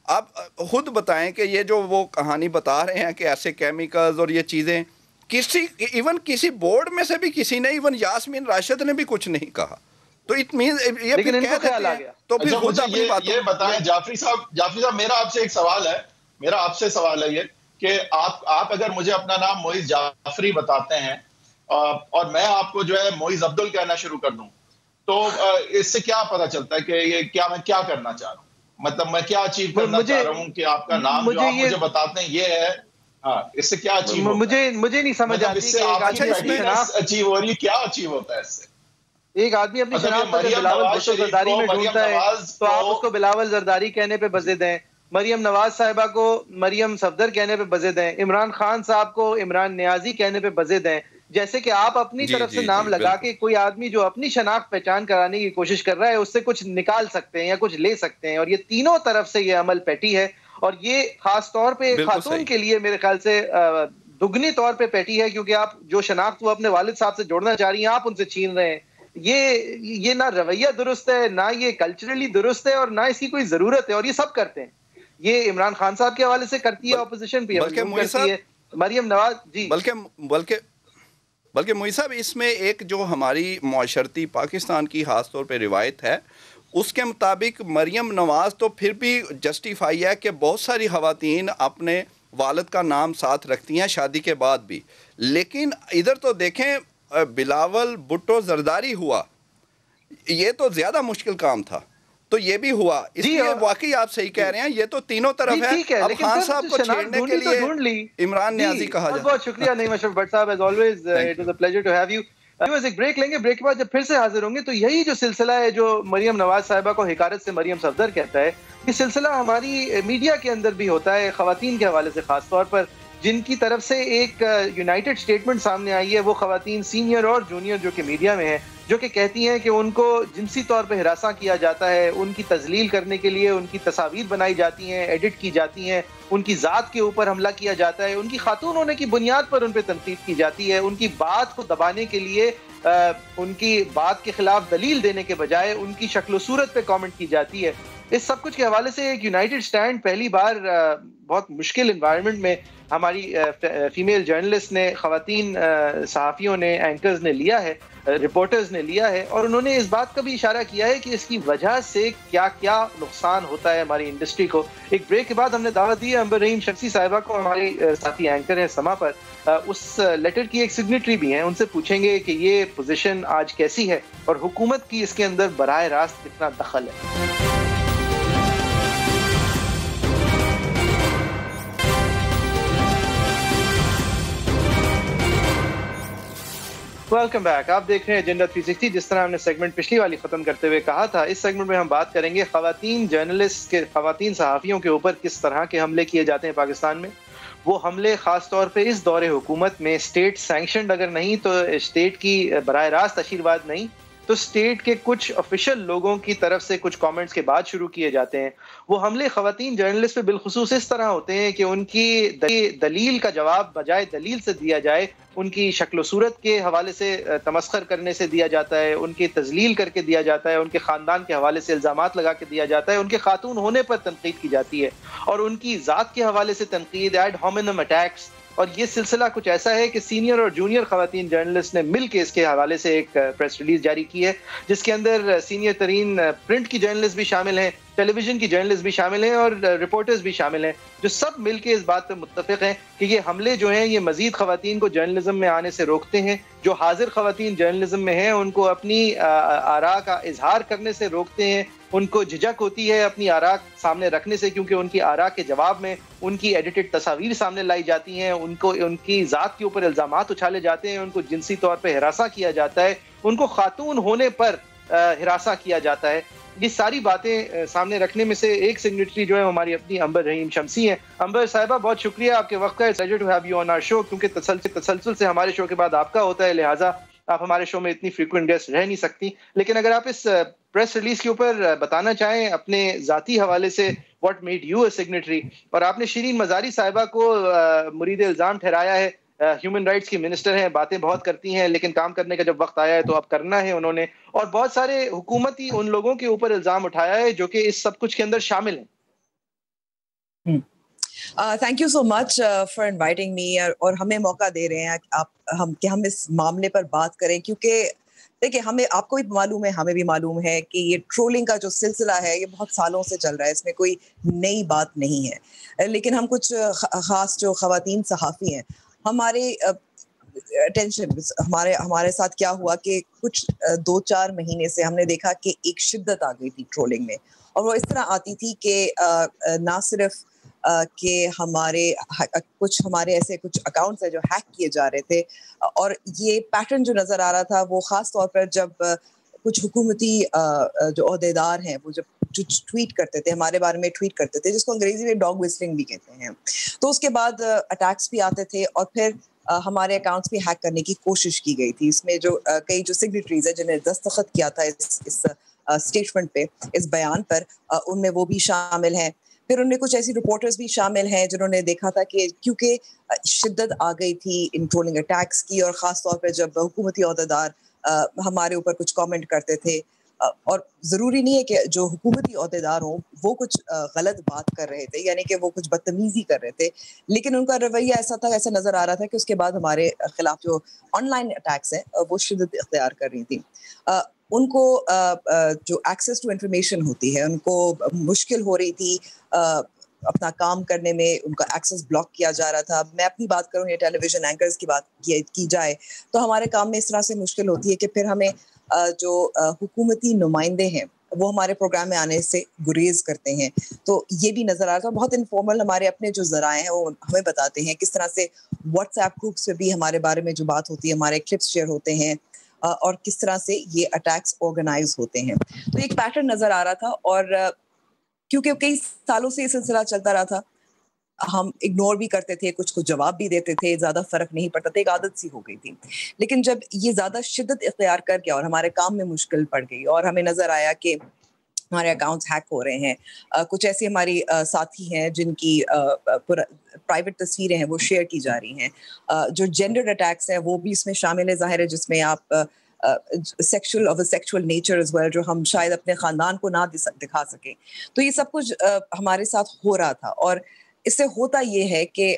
آپ خود بتائیں کہ یہ جو وہ کہانی بتا رہے ہیں کہ ایسے کیمیکلز اور یہ چیزیں، کسی بورڈ میں سے بھی کسی نے، ایون یاسمین راشد نے بھی کچھ نہیں کہا. تو اٹ مینز یہ پھر کہہ دیتے ہیں تو پھر خود اپنی بات. یہ بتائیں جعفری صاحب میرا آپ سے ایک سوال ہے یہ کہ آپ اگر مجھے اپنا نام معیز جعفری بتاتے ہیں اور میں آپ کو جو ہے معیز عبدل کہنا شروع کر دوں تو اس سے کیا پتہ چلتا ہے کہ یہ میں کیا کرنا چاہ رہا ہوں؟ مطلب میں کیا اچیو کرنا چاہ رہا ہوں کہ آپ کا نام جو آپ مجھے بتاتے ہیں یہ ہے. ہاں، اس سے کیا اچیو ہوتا ہے؟ مجھے نہیں سمجھ آتی اس سے آپ کی اچیو ہو رہی ہے، کیا اچیو ہوتا ہے اس سے؟ ایک آدمی اپنی شناخت پر بلاول بھٹو زرداری میں ڈھونڈتا ہے تو آپ اس کو بلاول زرداری کہنے پہ بزد ہیں. مریم نواز صاحبہ کو مریم صفدر کہنے پہ بزد ہیں. عمران خان صاحب کو عمران نیازی کہنے پہ بزد ہیں. جیسے کہ آپ اپنی طرف سے نام لگا کے کوئی آدمی جو اپنی شناخت پہچان کرانے کی کوشش کر رہا ہے اس سے کچھ نکال سکتے ہیں یا کچھ لے سکتے ہیں. اور یہ تینوں طرف سے یہ عمل پیٹی ہے. اور یہ خاص طور پہ خاتون کے لیے میرے خیال سے دگنی طور پہ پیٹی ہے، کیونکہ آپ جو شناخت وہ اپنے والد صاحب سے جوڑنا چاہ رہی ہیں آپ ان سے چھین رہے ہیں. یہ نہ رویہ درست ہے، نہ یہ کلچرلی درست ہے، اور نہ اس کی کوئی ضرورت ہے. اور یہ سب کرتے ہیں. یہ عمران خان صاحب کے حوالے سے کرتی ہے اپوزیشن بھی، کرتی ہے مریم نواز جی. بلکہ موئی صاحب اس میں ایک جو ہماری معاشرتی پاکستان کی خاص طور پہ روایت ہے اس کے مطابق مریم نواز تو پھر بھی جسٹیفائی ہے کہ بہت ساری خواتین اپنے والد کا نام ساتھ رکھتی ہیں شادی کے بعد بھی. لیکن ادھر تو دیکھیں بلاول بھٹو زرداری ہوا، یہ تو زیادہ مشکل کام تھا. تو یہ بھی ہوا. اس لیے واقعی آپ صحیح کہہ رہے ہیں، یہ تو تینوں طرف ہے. اب خان صاحب کو چھیڑنے کے لیے عمران نیازی کہا جائے. بہت شکریہ نعیم اشرف بٹ صاحب، as always it was a pleasure to have you. ایک بریک لیں گے، بریک کے بعد جب پھر سے حاضر ہوں گے تو یہی جو سلسلہ ہے جو مریم نواز صاحبہ کو حکارت سے مریم صفدر کہتا ہے، یہ سلسلہ ہماری میڈیا کے اندر بھی ہوتا ہے خواتین کے حوالے سے، خاص طور پر جن کی طرف سے ایک یونائٹڈ سٹیٹمنٹ سامنے آئی ہے. وہ خواتین سینئر اور جونیئر جو کہ میڈیا میں ہیں، جو کہ کہتی ہیں کہ ان کو جنسی طور پہ ہراساں کیا جاتا ہے، ان کی تذلیل کرنے کے لیے ان کی تصاویر بنائی جاتی ہیں، ایڈٹ کی جاتی ہیں، ان کی ذات کے اوپر حملہ کیا جاتا ہے، ان کی خاتون ہونے کی بنیاد پر ان پہ تنقید کی جاتی ہے، ان کی بات کو دبانے کے لیے ان کی بات کے خلاف دلیل دینے کے بجائے ان کی شکل و صورت پہ کامنٹ کی جاتی ہے. اس سب کچھ کے حوالے سے ایک یونائٹڈ سٹینڈ پہلی بار بہت مشکل انوائرمنٹ میں ہماری فیمیل جرنلسٹ نے، خواتین صحافیوں نے، اینکرز نے لیا ہے، رپورٹرز نے لیا ہے، اور انہوں نے اس بات کا بھی اشارہ کیا ہے کہ اس کی وجہ سے کیا کیا نقصان ہوتا ہے ہماری انڈسٹری کو. ایک بریک کے بعد ہم نے دعوت دی ہے امبر رحیم شمسی صاحبہ کو، ہماری ساتھی اینکر ہیں سما پر، اس لیٹر کی ایک سگنیٹری بھی ہیں. ان سے پوچھیں گے کہ یہ پوزیشن آج کیسی ہے اور حکومت کی اس کے اندر براہ راست کتنا دخل ہے. Welcome back. آپ دیکھ رہے ہیں ایجنڈا 360. جس طرح ہم نے سیگمنٹ پچھلی والی ختم کرتے ہوئے کہا تھا، اس سیگمنٹ میں ہم بات کریں گے خواتین جرنلسٹ کے، خواتین صحافیوں کے اوپر کس طرح کے حملے کیے جاتے ہیں پاکستان میں. وہ حملے خاص طور پہ اس دور حکومت میں اسٹیٹ سینکشنڈ اگر نہیں تو اسٹیٹ کی براہ راست آشیرواد نہیں تو اسٹیٹ کے کچھ آفیشل لوگوں کی طرف سے کچھ کامنٹس کے بعد شروع کیے جاتے ہیں. وہ حملے خواتین جرنلسٹ پہ بالخصوص اس طرح ہوتے ہیں کہ ان کی دلیل کا جواب بجائے دلیل سے دیا جائے، ان کی شکل و صورت کے حوالے سے تمسخر کرنے سے دیا جاتا ہے، ان کی تذلیل کر کے دیا جاتا ہے، ان کے خاندان کے حوالے سے الزامات لگا کے دیا جاتا ہے، ان کے خاتون ہونے پر تنقید کی جاتی ہے، اور ان کی ذات کے حوالے سے تنقید، ایڈ ہومینم اٹیکس. اور یہ سلسلہ کچھ ایسا ہے کہ سینئر اور جونیئر خواتین جرنلسٹ نے مل کے اس کے حوالے سے ایک پریس ریلیز جاری کی ہے، جس کے اندر سینئر ترین پرنٹ کی جرنلسٹ بھی شامل ہیں، ٹیلی ویژن کی جرنلسٹ بھی شامل ہیں، اور رپورٹرز بھی شامل ہیں، جو سب مل کے اس بات پہ متفق ہیں کہ یہ حملے جو ہیں یہ مزید خواتین کو جرنلزم میں آنے سے روکتے ہیں. جو حاضر خواتین جرنلزم میں ہیں ان کو اپنی آراء کا اظہار کرنے سے روکتے ہیں. ان کو جھجک ہوتی ہے اپنی آراء سامنے رکھنے سے، کیونکہ ان کی آراء کے جواب میں ان کی ایڈیٹڈ تصاویر سامنے لائی جاتی ہیں، ان کی ذات کے اوپر الزامات اچھالے جاتے ہیں، ان کو جنسی طور پہ ہراساں کیا جاتا ہے، ان کو خاتون ہونے پر ہراساں کیا جاتا ہے. یہ ساری باتیں سامنے رکھنے میں سے ایک سگنیٹری جو ہے ہماری اپنی امبر رحیم شمسی ہیں. امبر صاحبہ بہت شکریہ آپ کے وقت کا. It's pleasure to have you on our show, کیونکہ تسلسل سے ہمارے شو کے بعد آپ کا ہوتا ہے، لہٰذا آپ ہمارے شو میں اتنی فریکوینٹ گیسٹ رہ نہیں سکتی. لیکن اگر آپ اس پریس ریلیز کے اوپر بتانا چاہیں اپنے ذاتی حوالے سے، what made you a signatory. اور آپ نے شیرین مزاری صاحبہ کو مرید الزام ٹھہرایا ہے، ہیومن رائٹس کی منسٹر ہیں، باتیں بہت کرتی ہیں لیکن کام کرنے کا جب وقت آیا ہے تو اب کرنا ہے انہوں نے، اور بہت سارے حکومتی ان لوگوں کے اوپر الزام اٹھایا ہے جو کہ اس سب کچھ کے اندر شامل ہیں. Thank you so much for inviting me, اور ہمیں موقع دے رہے ہیں کہ ہم اس معاملے پر بات کریں، کیونکہ دیکھیں ہمیں، آپ کو بھی معلوم ہے، ہمیں بھی معلوم ہے کہ یہ ٹرولنگ کا جو سلسلہ ہے یہ بہت سالوں سے چل رہا ہے، اس میں کوئی نئی بات نہیں ہے. لیکن ہم کچھ خاص جو خواتین صحافی ہیں، ہمارے اٹینشن، ہمارے ساتھ کیا ہوا کہ کچھ 2-4 مہینے سے ہم نے دیکھا کہ ایک شدت آ گئی تھی ٹرولنگ میں، اور وہ اس طرح آتی تھی کہ نہ صرف کہ ہمارے ایسے کچھ اکاؤنٹس ہیں جو ہیک کیے جا رہے تھے، اور یہ پیٹرن جو نظر آ رہا تھا وہ خاص طور پر جب کچھ حکومتی جو عہدیدار ہیں وہ جب ٹویٹ کرتے تھے، ہمارے بارے میں ٹویٹ کرتے تھے، جس کو انگریزی میں ڈاگ وسلنگ بھی کہتے ہیں، تو اس کے بعد اٹیکس بھی آتے تھے، اور پھر ہمارے اکاؤنٹس بھی ہیک کرنے کی کوشش کی گئی تھی. اس میں جو کئی جو سگنیٹریز ہیں جنہیں دستخط کیا تھا اس اسٹیٹمنٹ پہ، اس بیان پر، ان میں وہ بھی شامل ہیں. پھر ان میں کچھ ایسی رپورٹرز بھی شامل ہیں جنہوں نے دیکھا تھا کہ کیونکہ شدت آ گئی تھی ان ٹرولنگ اٹیکس کی، اور خاص طور پہ جب حکومتی عہدیدار ہمارے اوپر کچھ کامنٹ کرتے تھے، اور ضروری نہیں ہے کہ جو حکومتی عہدیدار ہوں وہ کچھ غلط بات کر رہے تھے، یعنی کہ وہ کچھ بدتمیزی کر رہے تھے، لیکن ان کا رویہ ایسا تھا، ایسا نظر آ رہا تھا کہ اس کے بعد ہمارے خلاف جو آن لائن اٹیکس ہیں وہ شدت اختیار کر رہی تھیں. ان کو جو ایکسیس ٹو انفارمیشن ہوتی ہے ان کو مشکل ہو رہی تھی، اپنا کام کرنے میں ان کا ایکسیس بلاک کیا جا رہا تھا. میں اپنی بات کروں یا ٹیلی ویژن اینکرز کی بات کی جائے تو ہمارے کام میں اس طرح سے مشکل ہوتی ہے کہ پھر ہمیں جو حکومتی نمائندے ہیں وہ ہمارے پروگرام میں آنے سے گریز کرتے ہیں. تو یہ بھی نظر آ رہا تھا. بہت انفارمل ہمارے اپنے جو ذرائع ہیں وہ ہمیں بتاتے ہیں کس طرح سے واٹس ایپ گروپس پہ بھی ہمارے بارے میں جو بات ہوتی ہے، ہمارے کلپس شیئر ہوتے ہیں، اور کس طرح سے یہ اٹیکس آرگنائز ہوتے ہیں. تو ایک پیٹرن نظر آ رہا تھا، اور کیونکہ کئی سالوں سے یہ سلسلہ چلتا رہا تھا، ہم اگنور بھی کرتے تھے، کچھ جواب بھی دیتے تھے، زیادہ فرق نہیں پڑتا تھا، ایک عادت سی ہو گئی تھی. لیکن جب یہ زیادہ شدت اختیار کر گیا اور ہمارے کام میں مشکل پڑ گئی، اور ہمیں نظر آیا کہ ہمارے اکاؤنٹس ہیک ہو رہے ہیں، کچھ ایسی ہماری ساتھی ہیں جن کی پرائیویٹ تصویریں ہیں وہ شیئر کی جا رہی ہیں، جو جینڈر اٹیکس ہیں وہ بھی اس میں شامل ہے، ظاہر ہے، جس میں آپ سیکشل نیچر از ویل جو ہم شاید اپنے خاندان کو نہ دکھا سکیں. تو یہ سب کچھ ہمارے ساتھ ہو رہا تھا، اور اس سے ہوتا یہ ہے کہ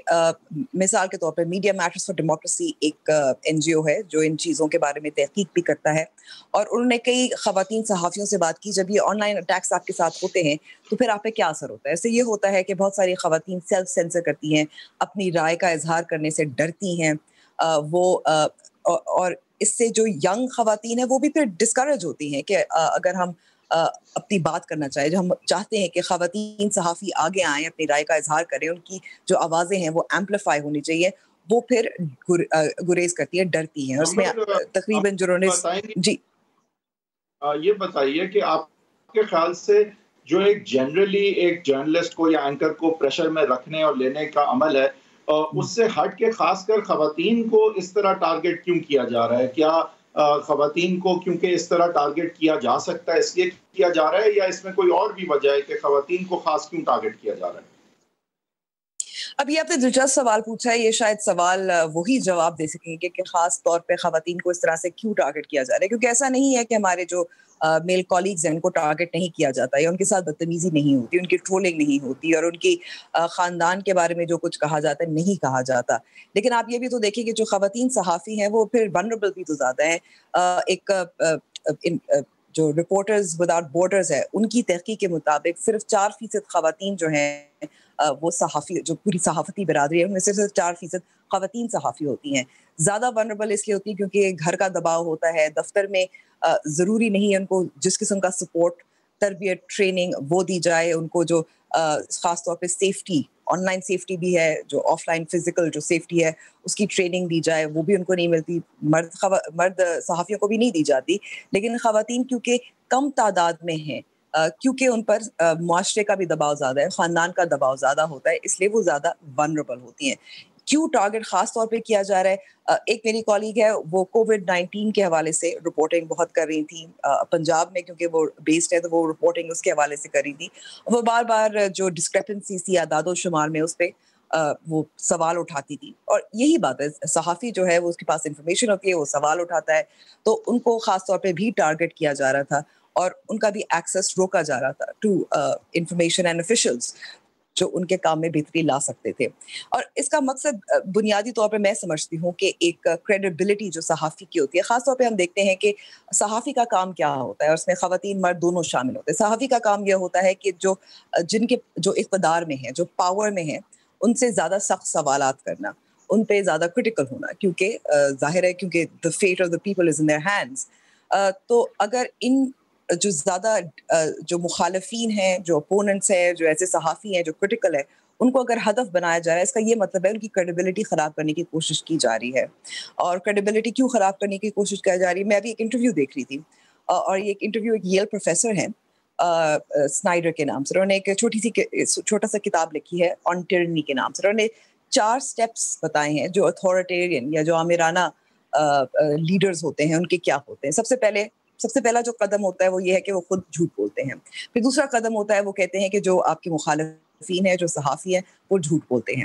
مثال کے طور پر میڈیا میٹرز فار ڈیموکریسی ایک NGO ہے جو ان چیزوں کے بارے میں تحقیق بھی کرتا ہے, اور انہوں نے کئی خواتین صحافیوں سے بات کی جب یہ آن لائن اٹیکس آپ کے ساتھ ہوتے ہیں تو پھر آپ پہ کیا اثر ہوتا ہے. اس سے یہ ہوتا ہے کہ بہت ساری خواتین سیلف سینسر کرتی ہیں, اپنی رائے کا اظہار کرنے سے ڈرتی ہیں, وہ اور اس سے جو ینگ خواتین ہیں وہ بھی پھر ڈسکریج ہوتی ہیں کہ اگر ہم اپنی بات کرنا چاہے, جو ہم چاہتے ہیں کہ خواتین صحافی آگے آئیں, اپنی رائے کا اظہار کریں, ان کی جو آوازیں ہیں وہ ایمپلیفائی ہونی چاہیے, وہ پھر گریز کرتی ہیں, ڈرتی ہیں. اس میں تقریباً جرنلسٹ جی یہ بتائیے کہ آپ کے خیال سے جو ایک جنرلی ایک جرنلسٹ کو یا اینکر کو پریشر میں رکھنے اور لینے کا عمل ہے, اس سے ہٹ کے خاص کر خواتین کو اس طرح ٹارگٹ کیوں کیا جا رہا ہے؟ کیا خواتین کو کیونکہ اس طرح ٹارگٹ کیا جا سکتا ہے اس لیے کیا جا رہا ہے, یا اس میں کوئی اور بھی وجہ ہے کہ خواتین کو خاص کیوں ٹارگٹ کیا جا رہا ہے؟ اب یہ آپ نے دلچسپ سوال پوچھا ہے. یہ شاید سوال وہی جواب دے سکیں گے کہ خاص طور پہ خواتین کو اس طرح سے کیوں ٹارگٹ کیا جا رہا ہے, کیونکہ ایسا نہیں ہے کہ ہمارے جو میل کالیگز ہیں ان کو ٹارگٹ نہیں کیا جاتا یا ان کے ساتھ بدتمیزی نہیں ہوتی, ان کی ٹرولنگ نہیں ہوتی, اور ان کی خاندان کے بارے میں جو کچھ کہا جاتا ہے نہیں کہا جاتا. لیکن آپ یہ بھی تو دیکھیں کہ جو خواتین صحافی ہیں وہ پھر ونربل بھی تو زیادہ ہیں. ایک جو رپورٹرز وداؤٹ بارڈرز ہے ان کی تحقیق کے مطابق صرف 4% خواتین جو ہیں وہ صحافی, جو پوری صحافتی برادری ہے ان میں صرف 4% خواتین صحافی ہوتی ہیں. زیادہ ونربل اس لیے ہوتی ہے کیونکہ گھر کا دباؤ ہوتا ہے, دفتر میں ضروری نہیں ہے ان کو جس قسم کا سپورٹ, تربیت, ٹریننگ وہ دی جائے. ان کو جو خاص طور پہ سیفٹی, آن لائن سیفٹی بھی ہے, جو آف لائن فزیکل جو سیفٹی ہے اس کی ٹریننگ دی جائے, وہ بھی ان کو نہیں ملتی. مرد صحافیوں کو بھی نہیں دی جاتی. لیکن خواتین کیونکہ کم تعداد میں ہیں, کیونکہ ان پر معاشرے کا بھی دباؤ زیادہ ہے, خاندان کا دباؤ زیادہ ہوتا ہے, اس لیے وہ زیادہ ونربل ہوتی ہیں. کیوں ٹارگٹ خاص طور پہ کیا جا رہا ہے؟ ایک میری کالیگ ہے وہ کووڈ-19 کے حوالے سے رپورٹنگ بہت کر رہی تھی پنجاب میں, کیونکہ وہ بیسڈ ہے تو وہ رپورٹنگ اس کے حوالے سے کر رہی تھی. وہ بار بار جو ڈسکرپنسی تھی اعداد و شمار میں اس پہ وہ سوال اٹھاتی تھی, اور یہی بات ہے, صحافی جو ہے وہ اس کے پاس انفارمیشن ہوتی ہے, وہ سوال اٹھاتا ہے, تو ان کو خاص طور پہ بھی ٹارگٹ کیا جا رہا تھا اور ان کا بھی ایکسیس روکا جا رہا تھا ٹو انفارمیشن اینڈ آفیشلز جو ان کے کام میں بہتری لا سکتے تھے. اور اس کا مقصد بنیادی طور پہ میں سمجھتی ہوں کہ ایک کریڈیبلٹی جو صحافی کی ہوتی ہے, خاص طور پہ ہم دیکھتے ہیں کہ صحافی کا کام کیا ہوتا ہے, اور اس میں خواتین مرد دونوں شامل ہوتے ہیں. صحافی کا کام یہ ہوتا ہے کہ جن کے جو اقتدار میں ہیں, جو پاور میں ہیں, ان سے زیادہ سخت سوالات کرنا, ان پہ زیادہ کرٹیکل ہونا, کیونکہ ظاہر ہے کیونکہ the fate of the people is in their hands. تو اگر ان جو زیادہ جو مخالفین ہیں, جو اپوننٹس ہیں, جو ایسے صحافی ہیں جو کرٹیکل ہے, ان کو اگر ہدف بنایا جا رہا ہے, اس کا یہ مطلب ہے ان کی کریڈیبلٹی خراب کرنے کی کوشش کی جا رہی ہے. اور کریڈیبلٹی کیوں خراب کرنے کی کوشش کی جا رہی ہے؟ میں ابھی ایک انٹرویو دیکھ رہی تھی, اور یہ ایک انٹرویو ایک ییل پروفیسر ہیں سنائڈر کے نام سے. انہوں نے ایک چھوٹا سا کتاب لکھی ہے آن ٹرنی کے نام سے. انہوں نے 4 سٹیپس بتائے ہیں جو اتھارٹیرین یا جو آمرانہ لیڈرز ہوتے ہیں ان کے کیا ہوتے ہیں. سب سے پہلا جو قدم ہوتا ہے وہ یہ ہے کہ وہ خود جھوٹ بولتے ہیں. پھر دوسرا قدم ہوتا ہے وہ کہتے ہیں کہ جو آپ کے مخالفین ہیں, جو صحافی ہیں, وہ جھوٹ بولتے ہیں.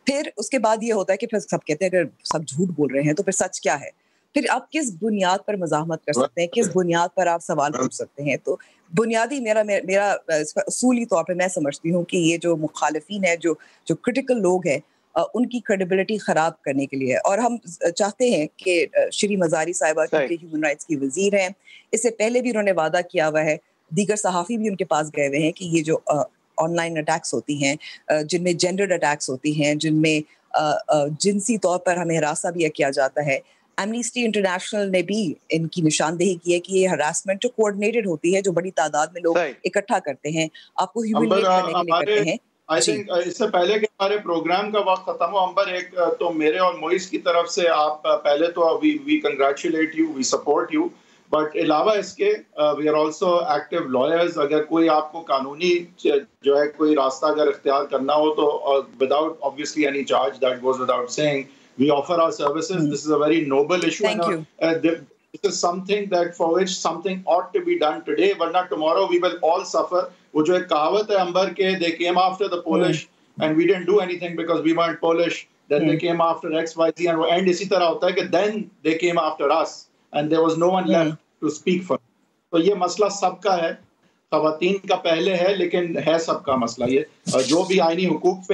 پھر اس کے بعد یہ ہوتا ہے کہ پھر سب کہتے ہیں اگر سب جھوٹ بول رہے ہیں تو پھر سچ کیا ہے. پھر آپ کس بنیاد پر مزاحمت کر سکتے ہیں, کس بنیاد پر آپ سوال پوچھ سکتے ہیں. تو بنیادی میرا اصولی طور پہ میں سمجھتی ہوں کہ یہ جو مخالفین ہیں, جو کرٹیکل لوگ ہیں, ان کی کریڈیبلٹی خراب کرنے کے لیے. اور ہم چاہتے ہیں کہ شری مزاری صاحبہ کیونکہ ہیومن رائٹس کی وزیر ہیں, اس سے پہلے بھی انہوں نے وعدہ کیا ہوا ہے, دیگر صحافی بھی ان کے پاس گئے ہوئے ہیں, کہ یہ جو آن لائن اٹیکس ہوتی ہیں, جن میں جینڈرڈ اٹیکس ہوتی ہیں, جن میں جنسی طور پر ہمیں ہراساں بھی کیا جاتا ہے, ایمنیسٹی انٹرنیشنل نے بھی ان کی نشاندہی کی ہے کہ یہ ہراسمنٹ جو کوآرڈینیٹڈ ہوتی ہے, جو بڑی تعداد میں لوگ اکٹھا کرتے ہیں, آپ کو ہیومنلیٹ کرنے کے لیے کرتے ہیں. اس سے پہلے کہ ہمارے پروگرام کا وقت ختم ہو, امبر, ایک تو میرے اور موئز کی طرف سے آپ پہلے تو we congratulate you, we support you, but علاوہ اس کے we are also active lawyers. اگر کوئی آپ کو قانونی جو ہے کوئی راستہ اگر اختیار کرنا ہو تو without obviously any charge, that goes without saying, we offer our services. This is a very noble issue. Thank you. This is something that for which something ought to be done today, ورنہ tomorrow we will all suffer. وہ جو ایک کہاوت ہے امبر کے, they came after the Polish and we didn't do anything because we weren't Polish, then they came after XYZ, and وہ end اسی طرح ہوتا ہے کہ then they came after us and there was no one left to speak for. تو یہ مسئلہ سب کا ہے, خواتین کا پہلے ہے لیکن ہے سب کا مسئلہ. یہ جو بھی آئینی حقوق پہ